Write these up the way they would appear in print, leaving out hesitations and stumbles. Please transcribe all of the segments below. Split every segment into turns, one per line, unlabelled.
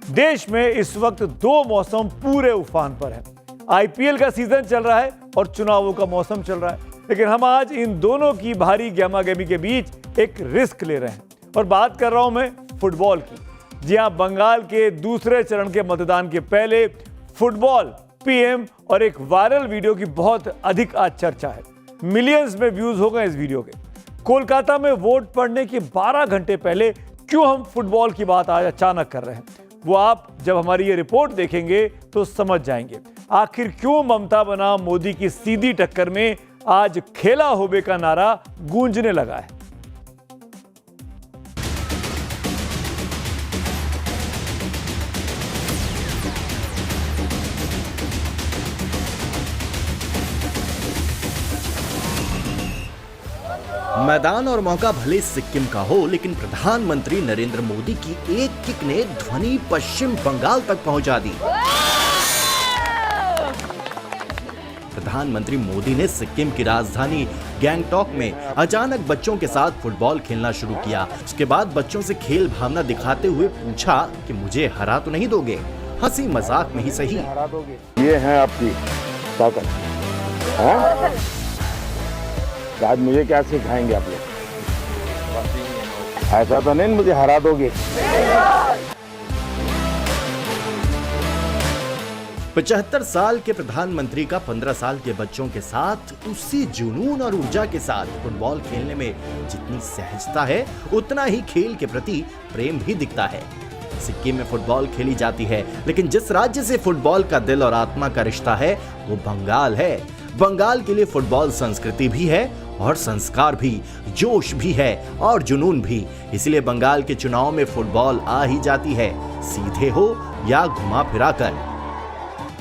देश में इस वक्त दो मौसम पूरे उफान पर है। आईपीएल का सीजन चल रहा है और चुनावों का मौसम चल रहा है, लेकिन हम आज इन दोनों की भारी गहमागहमी के बीच एक रिस्क ले रहे हैं और बात कर रहा हूं मैं फुटबॉल की। जी हां, बंगाल के दूसरे चरण के मतदान के पहले फुटबॉल, पीएम और एक वायरल वीडियो की बहुत अधिक आज चर्चा है। मिलियंस में व्यूज हो गए इस वीडियो के। कोलकाता में वोट पड़ने के 12 घंटे पहले क्यों हम फुटबॉल की बात आज अचानक कर रहे हैं, वो आप जब हमारी ये रिपोर्ट देखेंगे तो समझ जाएंगे। आखिर क्यों ममता बनाम मोदी की सीधी टक्कर में आज खेला होबे का नारा गूंजने लगा है।
मैदान और मौका भले सिक्किम का हो, लेकिन प्रधानमंत्री नरेंद्र मोदी की एक किक ने ध्वनि पश्चिम बंगाल तक पहुंचा दी। प्रधानमंत्री मोदी ने सिक्किम की राजधानी गैंगटॉक में अचानक बच्चों के साथ फुटबॉल खेलना शुरू किया। उसके बाद बच्चों से खेल भावना दिखाते हुए पूछा कि मुझे हरा तो नहीं दोगे? हंसी मजाक में ही सही।
ये है आपकी ताकत, आज मुझे क्या सिखाएंगे आप लोग? ऐसा तो नहीं मुझे हरा दोगे।
75 साल के प्रधानमंत्री का 15 साल के बच्चों के साथ उसी जुनून और ऊर्जा के साथ फुटबॉल खेलने में जितनी सहजता है, उतना ही खेल के प्रति प्रेम भी दिखता है। सिक्किम में फुटबॉल खेली जाती है, लेकिन जिस राज्य से फुटबॉल का दिल और आत्मा का रिश्ता है वो बंगाल है। बंगाल के लिए फुटबॉल संस्कृति भी है और संस्कार भी, जोश भी है और जुनून भी। इसलिए बंगाल के चुनाव में फुटबॉल आ ही जाती है, सीधे हो या घुमा फिरा कर।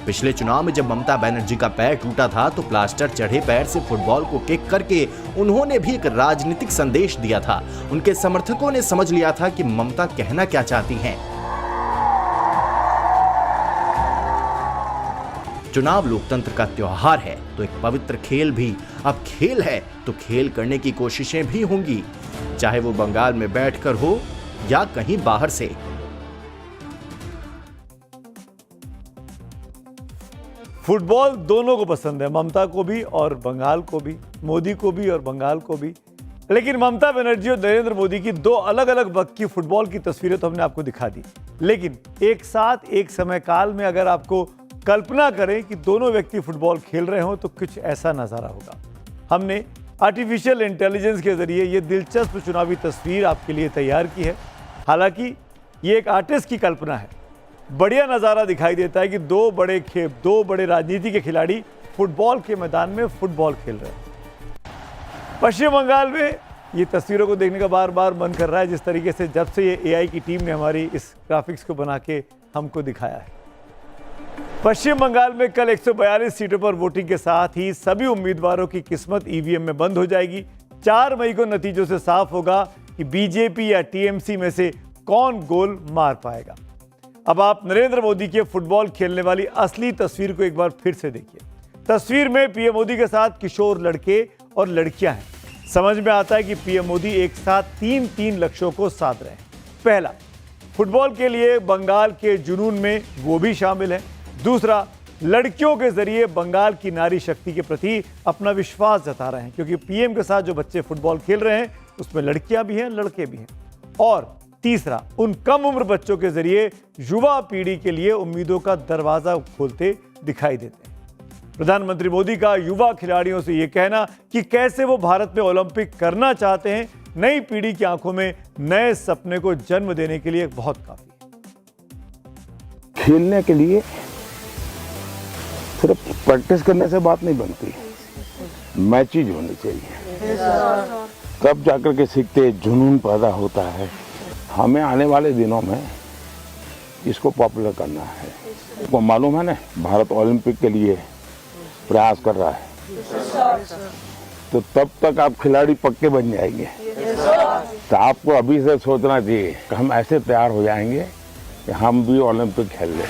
पिछले चुनाव में जब ममता बनर्जी का पैर टूटा था तो प्लास्टर चढ़े पैर से फुटबॉल को किक करके उन्होंने भी एक राजनीतिक संदेश दिया था। उनके समर्थकों ने समझ लिया था कि ममता कहना क्या चाहती हैं। चुनाव लोकतंत्र का त्योहार है तो एक पवित्र खेल भी अब खेल है, तो खेल करने की कोशिशें भी होंगी, चाहे वो बंगाल में बैठकर हो या कहीं बाहर से।
फुटबॉल दोनों को पसंद है, ममता को भी और बंगाल को भी, मोदी को भी और बंगाल को भी। लेकिन ममता बनर्जी और नरेंद्र मोदी की दो अलग अलग वक्त की फुटबॉल की तस्वीरें तो हमने आपको दिखा दी, लेकिन एक साथ एक समय काल में अगर आपको कल्पना करें कि दोनों व्यक्ति फुटबॉल खेल रहे हों तो कुछ ऐसा नज़ारा होगा। हमने आर्टिफिशियल इंटेलिजेंस के जरिए ये दिलचस्प चुनावी तस्वीर आपके लिए तैयार की है। हालांकि ये एक आर्टिस्ट की कल्पना है। बढ़िया नज़ारा दिखाई देता है कि दो बड़े राजनीति के खिलाड़ी फुटबॉल के मैदान में फुटबॉल खेल रहे हैं। पश्चिम बंगाल में ये तस्वीरों को देखने का बार बार मन कर रहा है, जिस तरीके से जब से ये एआई की टीम ने हमारी इस ग्राफिक्स को बना के हमको दिखाया है। पश्चिम बंगाल में कल 142 सीटों पर वोटिंग के साथ ही सभी उम्मीदवारों की किस्मत ईवीएम में बंद हो जाएगी। 4 मई को नतीजों से साफ होगा कि बीजेपी या टीएमसी में से कौन गोल मार पाएगा। अब आप नरेंद्र मोदी के फुटबॉल खेलने वाली असली तस्वीर को एक बार फिर से देखिए। तस्वीर में पीएम मोदी के साथ किशोर लड़के और लड़कियां हैं। समझ में आता है कि पीएम मोदी एक साथ 3 लक्ष्यों को साध रहे हैं। पहला, फुटबॉल के लिए बंगाल के जुनून में वो भी शामिल है। दूसरा, लड़कियों के जरिए बंगाल की नारी शक्ति के प्रति अपना विश्वास जता रहे हैं, क्योंकि पीएम के साथ जो बच्चे फुटबॉल खेल रहे हैं उसमें लड़कियां भी हैं, लड़के भी हैं। और तीसरा, उन कम उम्र बच्चों के जरिए युवा पीढ़ी के लिए उम्मीदों का दरवाजा खोलते दिखाई देते हैं। प्रधानमंत्री मोदी का युवा खिलाड़ियों से यह कहना कि कैसे वो भारत में ओलंपिक करना चाहते हैं, नई पीढ़ी की आंखों में नए सपने को जन्म देने के लिए बहुत काफी है।
खेलने के लिए सिर्फ प्रैक्टिस करने से बात नहीं बनती, मैचेज होनी चाहिए, तब जाकर के सीखते जुनून पैदा होता है। हमें आने वाले दिनों में इसको पॉपुलर करना है। आपको मालूम है ना, भारत ओलंपिक के लिए प्रयास कर रहा है, तो तब तक आप खिलाड़ी पक्के बन जाएंगे। तो आपको अभी से सोचना चाहिए कि हम ऐसे तैयार हो जाएंगे कि हम भी ओलंपिक खेल लें।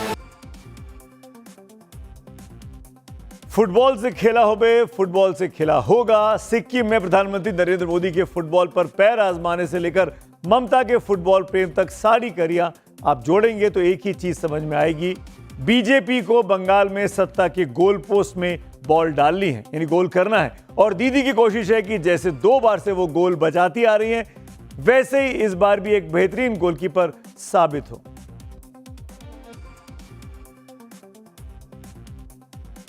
फुटबॉल से खेला होबे, फुटबॉल से खेला होगा। सिक्किम में प्रधानमंत्री नरेंद्र मोदी के फुटबॉल पर पैर आजमाने से लेकर ममता के फुटबॉल प्रेम तक सारी कड़ियां आप जोड़ेंगे तो एक ही चीज समझ में आएगी, बीजेपी को बंगाल में सत्ता के गोल पोस्ट में बॉल डालनी है, यानी गोल करना है। और दीदी की कोशिश है कि जैसे 2 बार से वो गोल बचाती आ रही हैं, वैसे ही इस बार भी एक बेहतरीन गोलकीपर साबित हो।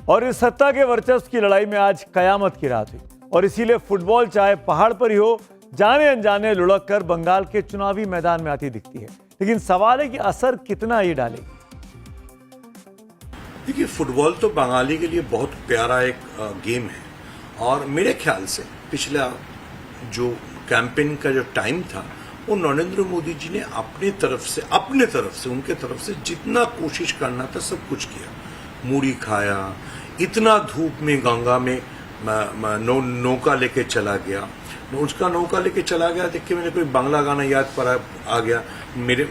और इस सत्ता के वर्चस्व की लड़ाई में आज कयामत की रात हुई, और इसीलिए फुटबॉल चाहे पहाड़ पर ही हो, जाने अनजाने लुढ़क कर बंगाल के चुनावी मैदान में आती दिखती है। लेकिन सवाल है कि असर कितना ये डालेगी।
देखिए, फुटबॉल तो बंगाली के लिए बहुत प्यारा एक गेम है, और मेरे ख्याल से पिछला जो कैंपेन का जो टाइम था, वो नरेंद्र मोदी जी ने अपने तरफ से उनके तरफ से जितना कोशिश करना था सब कुछ किया। मूढ़ी खाया, इतना धूप में गंगा में नौका लेके चला गया, उसका नौका लेके चला गया देख के मैंने कोई बांग्ला गाना याद पर आ गया, मेरे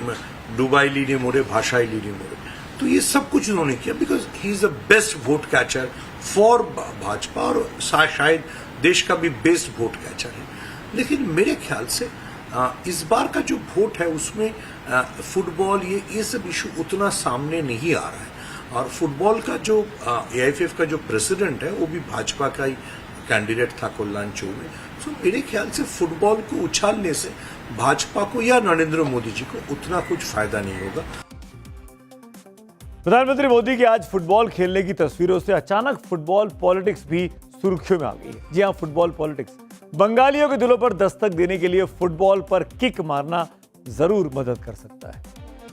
डुबाई लीने मोरे भाषाई लीने मोरे। तो ये सब कुछ उन्होंने किया because he is the best vote catcher for Bhajpa, और शायद देश का भी बेस्ट वोट कैचर है। लेकिन मेरे ख्याल से इस बार का जो वोट है उसमें फुटबॉल ये सब इशू उतना सामने नहीं आ रहा है। और फुटबॉल का जो AIFF का जो प्रेसिडेंट है वो भी भाजपा का ही कैंडिडेट था कल्याण चौ में। तो मेरे ख्याल से फुटबॉल को उछालने से भाजपा को या नरेंद्र मोदी जी को उतना कुछ फायदा नहीं होगा।
प्रधानमंत्री मोदी के आज फुटबॉल खेलने की तस्वीरों से अचानक फुटबॉल पॉलिटिक्स भी सुर्खियों में आ गई है। जी हाँ, फुटबॉल पॉलिटिक्स बंगालियों के दिलों पर दस्तक देने के लिए फुटबॉल पर किक मारना जरूर मदद कर सकता है।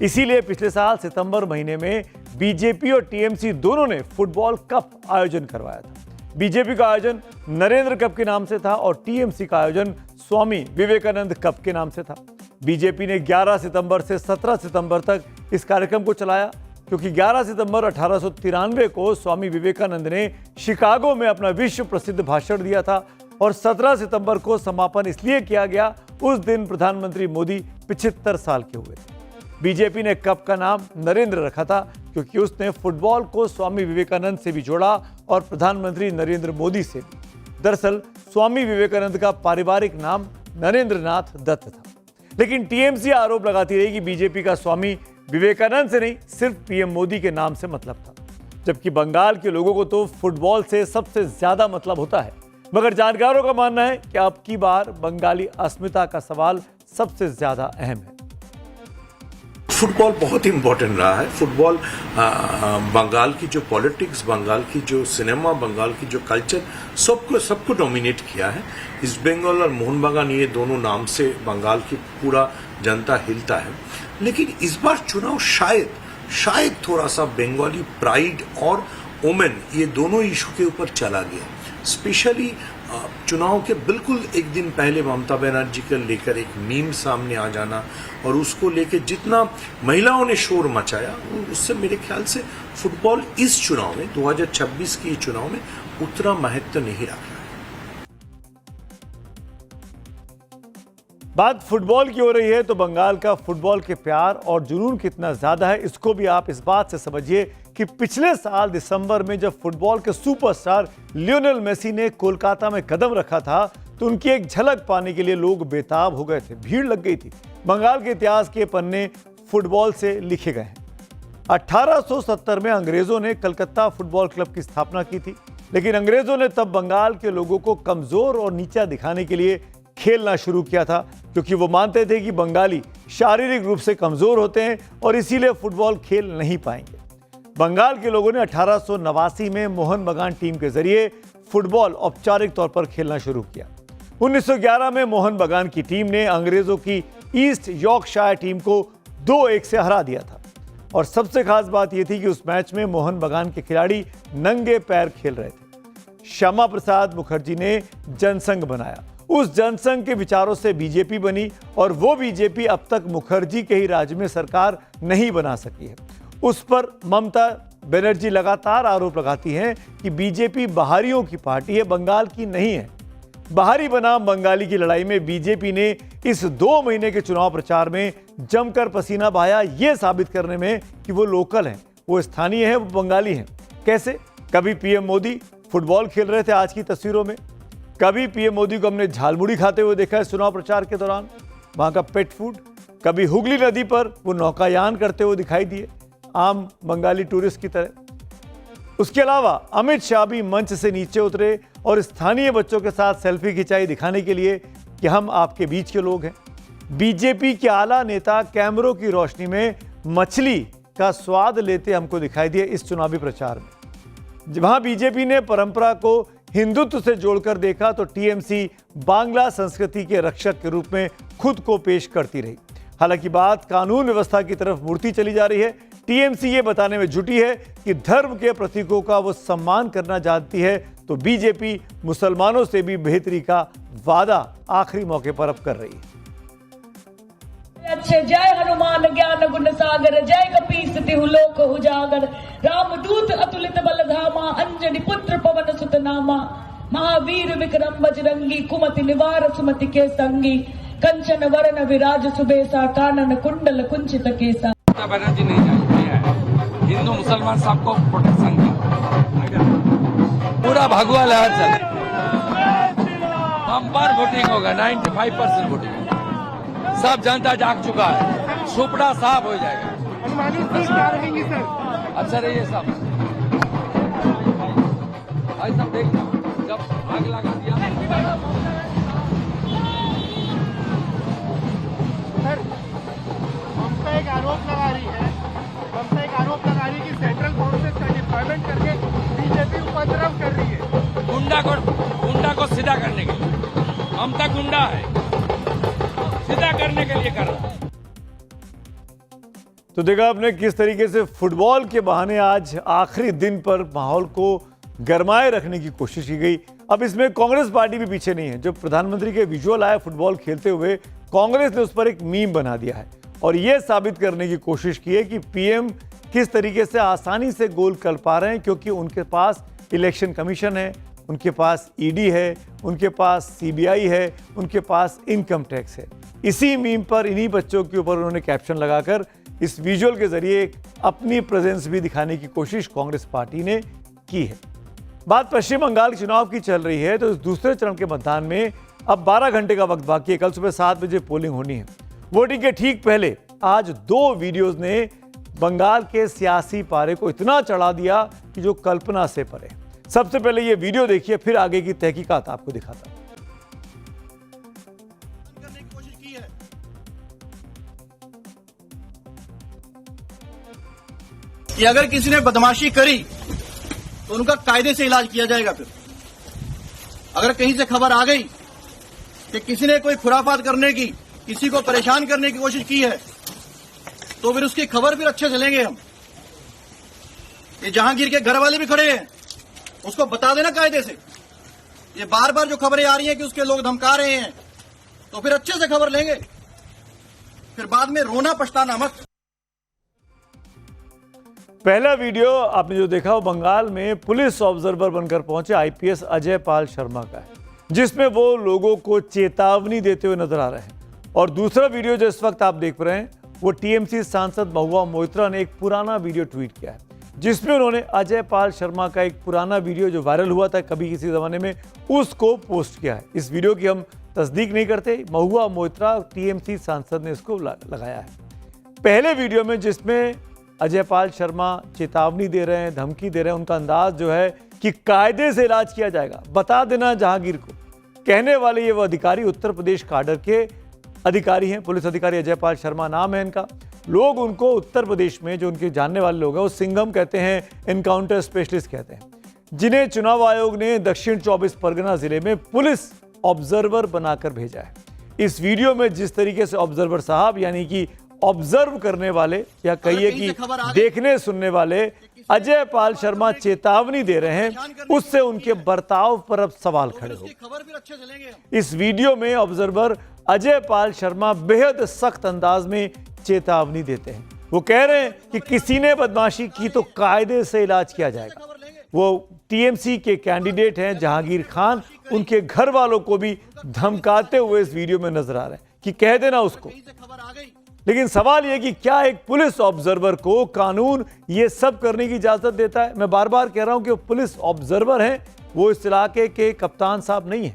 इसीलिए पिछले साल सितंबर महीने में बीजेपी और टीएमसी दोनों ने फुटबॉल कप आयोजन करवाया था। बीजेपी का आयोजन नरेंद्र कप के नाम से था और टीएमसी का आयोजन स्वामी विवेकानंद कप के नाम से था। बीजेपी ने 11 सितंबर से 17 सितंबर तक इस कार्यक्रम को चलाया, क्योंकि 11 सितंबर 1893 को स्वामी विवेकानंद ने शिकागो में अपना विश्व प्रसिद्ध भाषण दिया था, और 17 सितंबर को समापन इसलिए किया गया, उस दिन प्रधानमंत्री मोदी 75 साल के हुए थे। बीजेपी ने कप का नाम नरेंद्र रखा था, क्योंकि उसने फुटबॉल को स्वामी विवेकानंद से भी जोड़ा और प्रधानमंत्री नरेंद्र मोदी से भी। दरअसल स्वामी विवेकानंद का पारिवारिक नाम नरेंद्रनाथ दत्त था। लेकिन टीएमसी आरोप लगाती रही कि बीजेपी का स्वामी विवेकानंद से नहीं, सिर्फ पीएम मोदी के नाम से मतलब था, जबकि बंगाल के लोगों को तो फुटबॉल से सबसे ज्यादा मतलब होता है। मगर जानकारों का मानना है कि अब की बार बंगाली अस्मिता का सवाल सबसे ज्यादा अहम है।
फुटबॉल बहुत इंपॉर्टेंट रहा है। फुटबॉल बंगाल की जो पॉलिटिक्स, बंगाल की जो सिनेमा, बंगाल की जो कल्चर, सबको डोमिनेट किया है। ईस्ट बंगाल और मोहन बागान, ये दोनों नाम से बंगाल की पूरा जनता हिलता है। लेकिन इस बार चुनाव शायद थोड़ा सा बंगाली प्राइड और वोमेन, ये दोनों इशू के ऊपर चला गया। स्पेशली चुनाव के बिल्कुल एक दिन पहले ममता बनर्जी को लेकर एक मीम सामने आ जाना, और उसको लेकर जितना महिलाओं ने शोर मचाया, उससे मेरे ख्याल से फुटबॉल इस चुनाव में, 2026 के चुनाव में उतना महत्व नहीं रख रहा है।
बात फुटबॉल की हो रही है तो बंगाल का फुटबॉल के प्यार और जुनून कितना ज्यादा है, इसको भी आप इस बात से समझिए कि पिछले साल दिसंबर में जब फुटबॉल के सुपरस्टार लियोनेल मेसी ने कोलकाता में कदम रखा था, तो उनकी एक झलक पाने के लिए लोग बेताब हो गए थे, भीड़ लग गई थी। बंगाल के इतिहास के पन्ने फुटबॉल से लिखे गए हैं। 1870 में अंग्रेजों ने कलकत्ता फुटबॉल क्लब की स्थापना की थी, लेकिन अंग्रेजों ने तब बंगाल के लोगों को कमजोर और नीचा दिखाने के लिए खेलना शुरू किया था, क्योंकि वो मानते थे कि बंगाली शारीरिक रूप से कमजोर होते हैं और इसीलिए फुटबॉल खेल नहीं पाएंगे। बंगाल के लोगों ने 1889 में मोहन बगान टीम के जरिए फुटबॉल औपचारिक तौर पर खेलना शुरू किया। 1911 में मोहन बगान की टीम ने अंग्रेजों की ईस्ट यॉर्कशायर टीम को 2-1 से हरा दिया था, और सबसे खास बात यह थी कि उस मैच में मोहन बगान के खिलाड़ी नंगे पैर खेल रहे थे। श्यामा प्रसाद मुखर्जी ने जनसंघ बनाया। उस जनसंघ के विचारों से बीजेपी बनी, और वो बीजेपी अब तक मुखर्जी के ही राज्य में सरकार नहीं बना सकी है। उस पर ममता बनर्जी लगातार आरोप लगाती हैं कि बीजेपी बाहरियों की पार्टी है, बंगाल की नहीं है। बाहरी बनाम बंगाली की लड़ाई में बीजेपी ने इस 2 महीने के चुनाव प्रचार में जमकर पसीना बहाया, ये साबित करने में कि वो लोकल हैं, वो स्थानीय हैं, वो बंगाली हैं। कैसे? कभी पीएम मोदी फुटबॉल खेल रहे थे आज की तस्वीरों में, कभी पीएम मोदी को हमने झालमुड़ी खाते हुए देखा है चुनाव प्रचार के दौरान, वहां का पेट फूड, कभी हुगली नदी पर वो नौकायान करते हुए दिखाई दिए आम बंगाली टूरिस्ट की तरह। उसके अलावा अमित शाह भी मंच से नीचे उतरे और स्थानीय बच्चों के साथ सेल्फी खिंचाई, दिखाने के लिए कि हम आपके बीच के लोग हैं। बीजेपी के आला नेता कैमरों की रोशनी में मछली का स्वाद लेते हमको दिखाई दिए इस चुनावी प्रचार में। जहां बीजेपी ने परंपरा को हिंदुत्व से जोड़कर देखा तो टीएमसी बांग्ला संस्कृति के रक्षक के रूप में खुद को पेश करती रही। हालांकि बात कानून व्यवस्था की तरफ मुड़ती चली जा रही है। टीएमसी ये बताने में जुटी है कि धर्म के प्रतीकों का वो सम्मान करना जानती है, तो बीजेपी मुसलमानों से भी बेहतरी का वादा आखिरी मौके पर अब कर रही है।
अच्छे जय हनुमान ज्ञान गुण सागर, जय कपीस तिहु लोक उजागर, रामदूत अतुलित बल धामा, अंजनी पुत्र पवन सुत नामा, महावीर विक्रम बजरंगी, कुमति निवार सुमति के संगी, कंचन वरण विराज सुबेसा, कानन कुंडल कुंचित केसा।
ममता बनर्जी नहीं जानती है, हिंदू मुसलमान सबको प्रोटेक्शन का पूरा भगवा लहर चले, बम्पर वोटिंग होगा, 95% वोटिंग, सब जनता जाग चुका है, सुपड़ा साफ हो जाएगा। अच्छा रहिए सब, भाई सब देख जब आग लगा दिया।
ममता एक आरोप लगा रही है, कि सेंट्रल फोर्सेस का डिप्लॉयमेंट करके बीजेपी उपद्रव कर रही है।
गुंडा को सीधा करने के लिए, ममता गुंडा है, सीधा करने के लिए कर रहा है।
तो देखा आपने किस तरीके से फुटबॉल के बहाने आज आखिरी दिन पर माहौल को गरमाए रखने की कोशिश की गई। अब इसमें कांग्रेस पार्टी भी पीछे नहीं है। जब प्रधानमंत्री के विजुअल आए फुटबॉल खेलते हुए, कांग्रेस ने उस पर एक मीम बना दिया है और यह साबित करने की कोशिश की है कि पीएम किस तरीके से आसानी से गोल कर पा रहे हैं, क्योंकि उनके पास इलेक्शन कमीशन है, उनके पास ईडी है, उनके पास सीबीआई है, उनके पास इनकम टैक्स है। इसी मीम पर इन्हीं बच्चों के ऊपर उन्होंने कैप्शन लगाकर इस विजुअल के जरिए अपनी प्रेजेंस भी दिखाने की कोशिश कांग्रेस पार्टी ने की है। बात पश्चिम बंगाल चुनाव की चल रही है, तो इस दूसरे चरण के मतदान में अब 12 घंटे का वक्त बाकी है। कल सुबह 7 बजे पोलिंग होनी है। वोटिंग के ठीक पहले आज 2 वीडियोस ने बंगाल के सियासी पारे को इतना चढ़ा दिया कि जो कल्पना से परे। सबसे पहले ये वीडियो देखिए, फिर आगे की तहकीकात आपको दिखाता हूं।
कि अगर किसी ने बदमाशी करी तो उनका कायदे से इलाज किया जाएगा। फिर अगर कहीं से खबर आ गई कि किसी ने कोई खुराफात करने की, किसी को परेशान करने की कोशिश की है, तो फिर उसकी खबर फिर अच्छे से लेंगे हम। ये जहांगीर के घर वाले भी खड़े हैं, उसको बता देना कायदे से। ये बार बार जो खबरें आ रही हैं कि उसके लोग धमका रहे हैं, तो फिर अच्छे से खबर लेंगे, फिर बाद में रोना पछताना मत।
पहला वीडियो आपने जो देखा वो बंगाल में पुलिस ऑब्जर्वर बनकर पहुंचे आईपीएस अजय पाल शर्मा का है, जिसमें वो लोगों को चेतावनी देते हुए नजर आ रहे हैं। और दूसरा वीडियो जो इस वक्त आप देख रहे हैं वो टीएमसी सांसद महुआ मोइत्रा ने एक पुराना वीडियो ट्वीट किया है, जिसमें उन्होंने अजय पाल शर्मा का एक पुराना वीडियो जो वायरल हुआ था कभी किसी जमाने में, उसको पोस्ट किया है। इस वीडियो की हम तस्दीक नहीं करते, महुआ मोइत्रा टीएमसी सांसद ने इसको लगाया है। पहले वीडियो में जिसमें अजय पाल शर्मा चेतावनी दे रहे हैं, धमकी दे रहे हैं, उनका अंदाज जो है कि कायदे से इलाज किया जाएगा, बता देना जहांगीर को। कहने वाले ये वो अधिकारी उत्तर प्रदेश काडर के अधिकारी हैं, पुलिस अधिकारी अजय पाल शर्मा नाम है इनका। लोग उनको उत्तर प्रदेश में जो उनके जानने वाले लोग हैं वो सिंघम कहते हैं, एनकाउंटर स्पेशलिस्ट कहते हैं, जिन्हें चुनाव आयोग ने दक्षिण 24 परगना जिले में पुलिस ऑब्जर्वर बनाकर भेजा है। इस वीडियो में जिस तरीके से ऑब्जर्वर साहब यानी कि ऑब्जर्व करने वाले या कहिए कि देखने सुनने वाले अजय पाल शर्मा चेतावनी दे रहे हैं, उससे उनके बर्ताव पर अब सवाल खड़े हो गए। इस वीडियो में ऑब्जर्वर अजय पाल शर्मा बेहद सख्त अंदाज में चेतावनी देते हैं। वो कह रहे हैं कि किसी ने बदमाशी की तो कायदे से इलाज किया जाएगा। वो टीएमसी के कैंडिडेट हैं जहांगीर खान, उनके घर वालों को भी धमकाते हुए इस वीडियो में नजर आ रहे हैं कि कह देना उसको। लेकिन सवाल यह कि क्या एक पुलिस ऑब्जर्वर को कानून ये सब करने की इजाजत देता है? मैं बार बार कह रहा हूं कि वो पुलिस ऑब्जर्वर हैं, वो इस इलाके के कप्तान साहब नहीं है।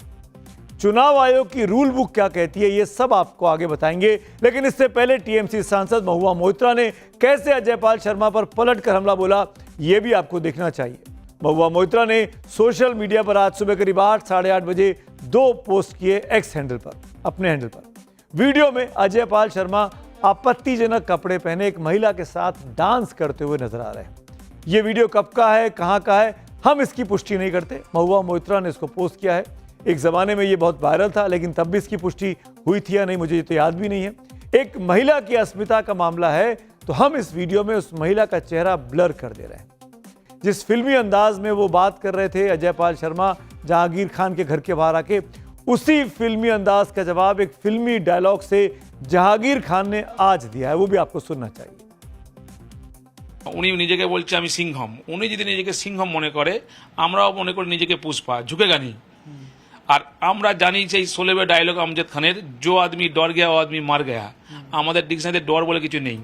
चुनाव आयोग की रूल बुक क्या कहती है, ये सब आपको आगे बताएंगे। लेकिन इससे पहले टीएमसी सांसद महुआ मोइत्रा ने कैसे अजयपाल शर्मा पर पलटकर हमला बोला, ये भी आपको देखना चाहिए। महुआ मोइत्रा ने सोशल मीडिया पर आज सुबह करीब 8, साढ़े 8 बजे 2 पोस्ट किए एक्स हैंडल पर, अपने हैंडल पर। वीडियो में अजयपाल शर्मा आपत्तिजनक कपड़े पहने एक महिला के साथ डांस करते हुए नजर आ रहे हैं। ये वीडियो कब का है, कहां का है, हम इसकी पुष्टि नहीं करते। महुआ मोइत्रा ने इसको पोस्ट किया है। एक जमाने में ये बहुत वायरल था, लेकिन तब भी इसकी पुष्टि हुई थी या नहीं मुझे तो याद भी नहीं है। एक महिला की अस्मिता का मामला है, तो हम इस वीडियो में उस महिला का चेहरा ब्लर कर दे रहे हैं। जिस फिल्मी अंदाज में वो बात कर रहे थे अजयपाल शर्मा जहांगीर खान के घर के बाहर आके, उसी फिल्मी अंदाज का जवाब एक फिल्मी डायलॉग से जहांगीर खान ने आज दिया है, वो भी आपको सुनना चाहिए।
উনি নিজেকে বলছে আমি সিংহম, উনি যদি নিজেকে সিংহম মনে করে, আমরাও মনে করি নিজেকে পুষ্পা, ঝুঁকেগা নি। আর আমরা জানি সেই 16 ডায়লগ আমজাদ খানের, जो आदमी डर गया वो आदमी मर गया। আমাদের ডিকশনারিতে डर বলে কিছু নেই।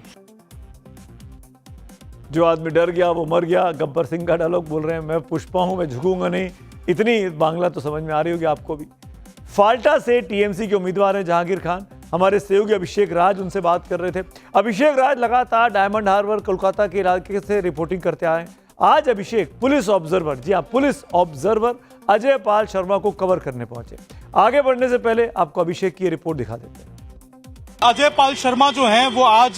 जो आदमी डर गया वो मर गया, गब्बर सिंह का डायलॉग बोल रहे हैं। मैं पुष्पा हूं, मैं झुकूंगा नहीं। इतनी बांग्ला तो समझ में आ रही होगी आपको भी। फाल्टा से टीएमसी के उम्मीदवार हैं जहांगीर खान। हमारे सहयोगी अभिषेक राज उनसे बात कर रहे थे। अभिषेक राज लगातार डायमंड हार्बर कोलकाता के इलाके से रिपोर्टिंग करते आए हैं। आज अभिषेक पुलिस ऑब्जर्वर, जी हाँ पुलिस ऑब्जर्वर अजयपाल शर्मा को कवर करने पहुंचे। आगे बढ़ने से पहले आपको अभिषेक की रिपोर्ट दिखा देते हैं।
अजयपाल शर्मा जो हैं वो आज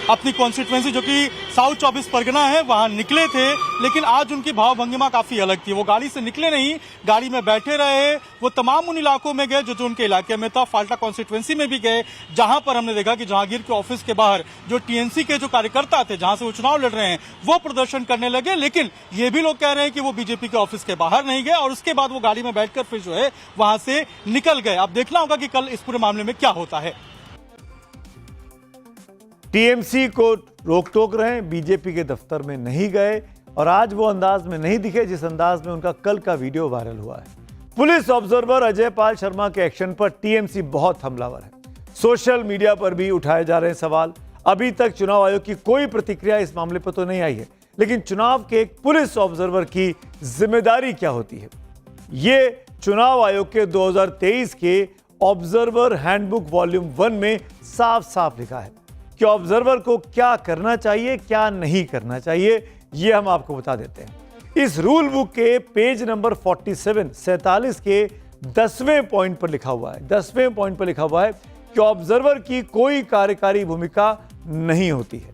अपनी कॉन्स्टिट्यूएंसी जो कि साउथ 24 परगना है वहां निकले थे, लेकिन आज उनकी भाव भंगिमा काफी अलग थी। वो गाड़ी से निकले नहीं, गाड़ी में बैठे रहे। वो तमाम उन इलाकों में गए जो उनके इलाके में था। फाल्टा कॉन्स्टिट्यूएंसी में भी गए, जहां पर हमने देखा कि जहांगीर के ऑफिस के बाहर जो टीएमसी के जो कार्यकर्ता थे, जहां से वो चुनाव लड़ रहे हैं, वो प्रदर्शन करने लगे। लेकिन ये भी लोग कह रहे हैं कि वो बीजेपी के ऑफिस के बाहर नहीं गए और उसके बाद वो गाड़ी में बैठकर फिर जो है वहां से निकल गए। अब देखना होगा कि कल इस पूरे मामले में क्या होता है।
टीएमसी को रोक टोक रहे हैं, बीजेपी के दफ्तर में नहीं गए और आज वो अंदाज में नहीं दिखे जिस अंदाज में उनका कल का वीडियो वायरल हुआ है। पुलिस ऑब्जर्वर अजयपाल शर्मा के एक्शन पर टीएमसी बहुत हमलावर है। सोशल मीडिया पर भी उठाए जा रहे हैं सवाल। अभी तक चुनाव आयोग की कोई प्रतिक्रिया इस मामले पर तो नहीं आई है, लेकिन चुनाव के एक पुलिस ऑब्जर्वर की जिम्मेदारी क्या होती है, ये चुनाव आयोग के 2023 के ऑब्जर्वर हैंडबुक वॉल्यूम 1 में साफ साफ लिखा है कि ऑब्जर्वर को क्या करना चाहिए, क्या नहीं करना चाहिए, ये हम आपको बता देते हैं। इस रूल बुक के पेज नंबर 47 के 10वें पॉइंट पर लिखा हुआ है, 10वें पॉइंट पर लिखा हुआ है कि ऑब्जर्वर की कोई कार्यकारी भूमिका नहीं होती है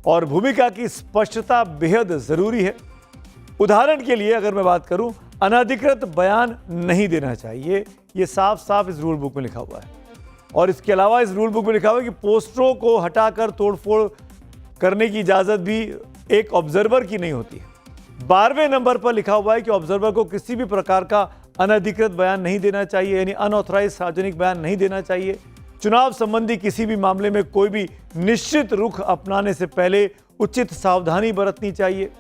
और भूमिका की स्पष्टता बेहद जरूरी है। उदाहरण के लिए अगर मैं बात करूं, अनधिकृत बयान नहीं देना चाहिए, यह साफ साफ इस रूल बुक में लिखा हुआ है। और इसके अलावा इस रूल बुक में लिखा हुआ है कि पोस्टरों को हटाकर तोड़फोड़ करने की इजाजत भी एक ऑब्जर्वर की नहीं होती है। 12वें नंबर पर लिखा हुआ है कि ऑब्जर्वर को किसी भी प्रकार का अनधिकृत बयान नहीं देना चाहिए, यानी अनऑथराइज सार्वजनिक बयान नहीं देना चाहिए। चुनाव संबंधी किसी भी मामले में कोई भी निश्चित रुख अपनाने से पहले उचित सावधानी बरतनी चाहिए।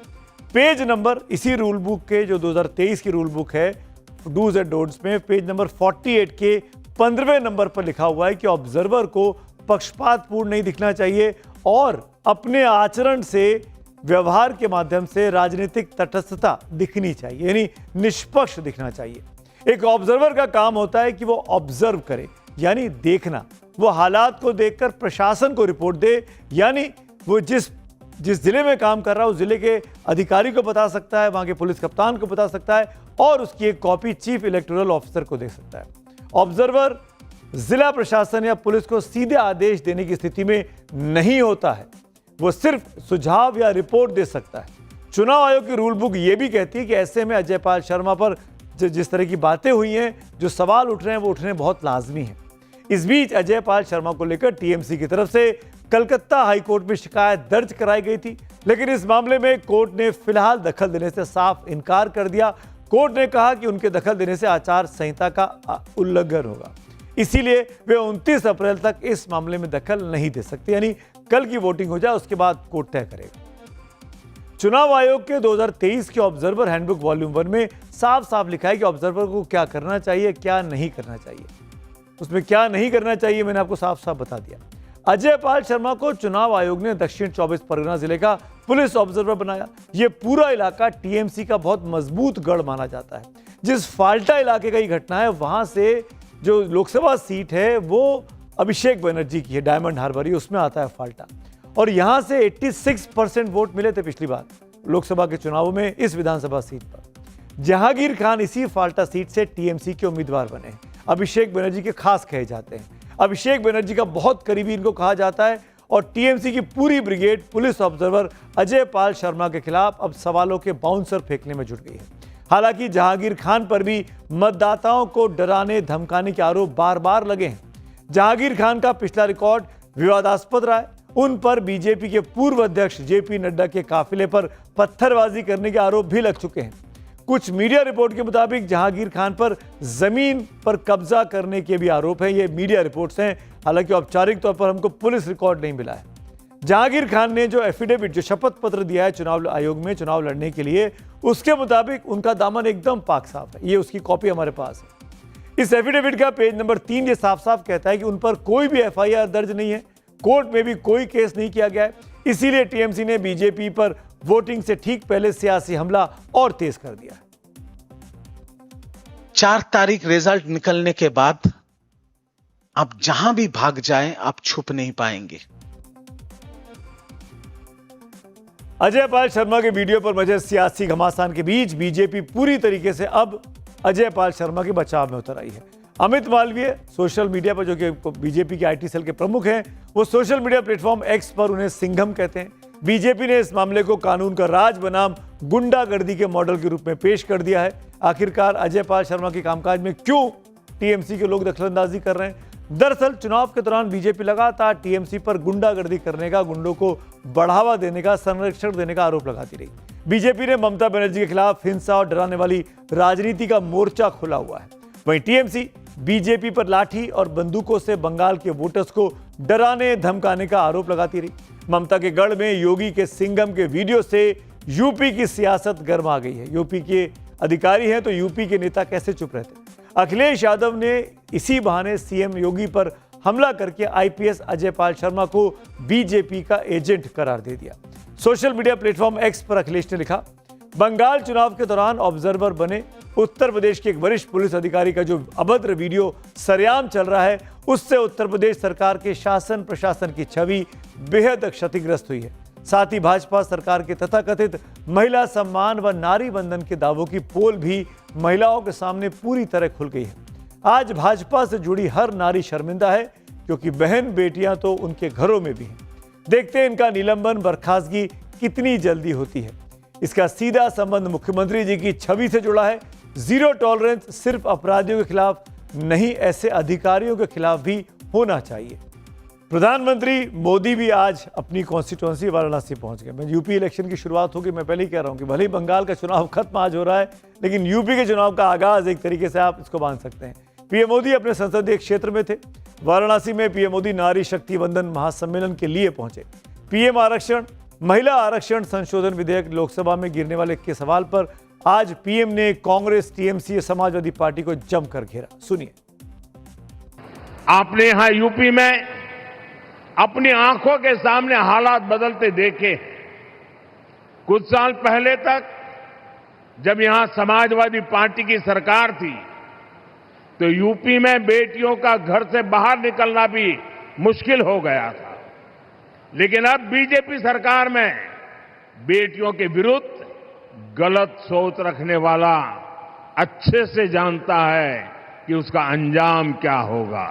पेज नंबर इसी रूल बुक के जो 2023 की रूल बुक है डूज एंड डोंट्स में पेज नंबर 48 के 15वें नंबर पर लिखा हुआ है कि ऑब्जर्वर को पक्षपातपूर्ण नहीं दिखना चाहिए और अपने आचरण से, व्यवहार के माध्यम से राजनीतिक तटस्थता दिखनी चाहिए, यानी निष्पक्ष दिखना चाहिए। एक ऑब्जर्वर का काम होता है कि वो ऑब्जर्व करे, यानी देखना। वो हालात को देखकर प्रशासन को रिपोर्ट दे, यानी वो जिस जिले में काम कर रहा है उस जिले के अधिकारी को बता सकता है, वहां के पुलिस कप्तान को बता सकता है और उसकी एक कॉपी चीफ इलेक्टोरल ऑफिसर को दे सकता है। ऑब्जर्वर जिला प्रशासन या पुलिस को सीधे आदेश देने की स्थिति में नहीं होता है, वो सिर्फ सुझाव या रिपोर्ट दे सकता है। चुनाव आयोग की रूल बुक ये भी कहती है कि ऐसे में अजयपाल शर्मा पर जिस तरह की बातें हुई हैं, जो सवाल उठ रहे हैं, वो उठने बहुत लाजमी है। इस बीच अजयपाल शर्मा को लेकर टीएमसी की तरफ से कलकत्ता हाईकोर्ट में शिकायत दर्ज कराई गई थी, लेकिन इस मामले में कोर्ट ने फिलहाल दखल देने से साफ इनकार कर दिया। कोर्ट ने कहा कि उनके दखल देने से आचार संहिता का उल्लंघन होगा, इसीलिए वे 29 अप्रैल तक इस मामले में दखल नहीं दे सकते, यानी कल की वोटिंग हो जाए उसके बाद कोर्ट तय करेगा। चुनाव आयोग के 2023 के ऑब्जर्वर हैंडबुक वॉल्यूम 1 में साफ साफ लिखा है कि ऑब्जर्वर को क्या करना चाहिए, क्या नहीं करना चाहिए। उसमें क्या नहीं करना चाहिए मैंने आपको साफ साफ बता दिया। अजयपाल शर्मा को चुनाव आयोग ने दक्षिण 24 परगना जिले का पुलिस ऑब्जर्वर बनाया। यह पूरा इलाका टीएमसी का बहुत मजबूत गढ़ माना जाता है। जिस फाल्टा इलाके का ये घटना है, वहां से जो लोकसभा सीट है वो अभिषेक बनर्जी की है, डायमंड हार्बर, ये उसमें आता है फाल्टा। और यहां से 86% वोट मिले थे पिछली बार लोकसभा के चुनावों में इस विधानसभा सीट पर। जहांगीर खान इसी फाल्टा सीट से टीएमसी के उम्मीदवार बने, अभिषेक बनर्जी के खास कहे जाते हैं। अभिषेक बनर्जी का बहुत करीबी इनको कहा जाता है और टीएमसी की पूरी brigade police observer Ajay Pal Sharma के खिलाफ अब सवालों के बाउंसर फेंकने में जुट गई है। हालांकि जहांगीर खान पर भी मतदाताओं को डराने धमकाने के आरोप बार बार लगे हैं। जहांगीर खान का पिछला रिकॉर्ड विवादास्पद रहा है। उन पर बीजेपी के पूर्व अध्यक्ष जेपी नड्डा के काफिले पर पत्थरबाजी करने के आरोप भी लग चुके हैं। कुछ मीडिया रिपोर्ट के मुताबिक जहांगीर खान पर जमीन पर कब्जा करने के भी आरोप हैं। ये मीडिया रिपोर्ट्स हैं, हालांकि औपचारिक तौर पर हमको पुलिस रिकॉर्ड नहीं मिला है। जहांगीर खान ने जो एफिडेविट, जो शपथ पत्र दिया है चुनाव आयोग में चुनाव लड़ने के लिए, उसके मुताबिक उनका दामन एकदम पाक साफ है। ये उसकी कॉपी हमारे पास है। इस एफिडेविट का पेज नंबर 3 ये साफ साफ कहता है कि उन पर कोई भी एफआईआर दर्ज नहीं है, कोर्ट में भी कोई केस नहीं किया गया है। इसीलिए टीएमसी ने बीजेपी पर वोटिंग से ठीक पहले सियासी हमला और तेज कर दिया।
4 तारीख रिजल्ट निकलने के बाद आप जहां भी भाग जाएं, आप छुप नहीं पाएंगे।
अजय पाल शर्मा के वीडियो पर मचे सियासी घमासान के बीच बीजेपी पूरी तरीके से अब अजय पाल शर्मा के बचाव में उतर आई है। अमित मालवीय सोशल मीडिया पर, जो कि बीजेपी के आईटी सेल के प्रमुख हैं, वो सोशल मीडिया प्लेटफॉर्म एक्स पर उन्हें सिंघम कहते हैं। बीजेपी ने इस मामले को कानून का राज बनाम गुंडागर्दी के मॉडल के रूप में पेश कर दिया है। आखिरकार अजय पाल शर्मा के कामकाज में क्यों टीएमसी के लोग दखलंदाजी कर रहे हैं? दरअसल चुनाव के दौरान बीजेपी लगातार टीएमसी पर गुंडागर्दी करने का, गुंडों को बढ़ावा देने का, संरक्षण देने का आरोप लगाती रही। बीजेपी ने ममता बनर्जी के खिलाफ हिंसा और डराने वाली राजनीति का मोर्चा खोला हुआ है। वहीं टीएमसी बीजेपी पर लाठी और बंदूकों से बंगाल के वोटर्स को डराने धमकाने का आरोप लगाती रही। ममता के गढ़ में योगी के सिंघम के वीडियो से यूपी की सियासत गर्मा गई है। यूपी के अधिकारी हैं तो यूपी के नेता कैसे चुप रहते? अखिलेश यादव ने इसी बहाने सीएम योगी पर हमला करके आईपीएस अजय पाल शर्मा को बीजेपी का एजेंट करार दे दिया। सोशल मीडिया प्लेटफॉर्म एक्स पर अखिलेश ने लिखा, बंगाल चुनाव के दौरान ऑब्जर्वर बने उत्तर प्रदेश के एक वरिष्ठ पुलिस अधिकारी का जो अभद्र वीडियो सरेआम चल रहा है, उससे उत्तर प्रदेश सरकार के शासन प्रशासन की छवि बेहद क्षतिग्रस्त हुई है। साथ ही भाजपा सरकार के तथाकथित महिला सम्मान व नारी बंधन के दावों की पोल भी महिलाओं के सामने पूरी तरह खुल गई है। आज भाजपा से जुड़ी हर नारी शर्मिंदा है, क्योंकि बहन बेटियां तो उनके घरों में भी हैं। देखते हैं इनका निलंबन बर्खास्तगी कितनी जल्दी होती है। इसका सीधा संबंध मुख्यमंत्री जी की छवि से जुड़ा है। जीरो टॉलरेंस सिर्फ अपराधियों के खिलाफ नहीं, ऐसे अधिकारियों के खिलाफ भी होना चाहिए। प्रधानमंत्री मोदी भी आज अपनी कॉन्स्टिट्यूंसी वाराणसी पहुंच गए। मैं यूपी इलेक्शन की शुरुआत होगी, मैं पहले ही कह रहा हूं कि भले ही बंगाल का चुनाव खत्म आज हो रहा है, लेकिन यूपी के चुनाव का आगाज एक तरीके से आप इसको मान सकते हैं। पीएम मोदी अपने संसदीय क्षेत्र में थे। वाराणसी में पीएम मोदी नारी शक्ति वंदन महासम्मेलन के लिए पहुंचे। पीएम आरक्षण, महिला आरक्षण संशोधन विधेयक लोकसभा में गिरने वाले के सवाल पर आज पीएम ने कांग्रेस, टीएमसी, समाजवादी पार्टी को जमकर घेरा। सुनिए।
आपने यहां यूपी में अपनी आंखों के सामने हालात बदलते देखे। कुछ साल पहले तक जब यहां समाजवादी पार्टी की सरकार थी, तो यूपी में बेटियों का घर से बाहर निकलना भी मुश्किल हो गया था। लेकिन अब बीजेपी सरकार में बेटियों के विरुद्ध गलत सोच रखने वाला अच्छे से जानता है कि उसका अंजाम क्या होगा।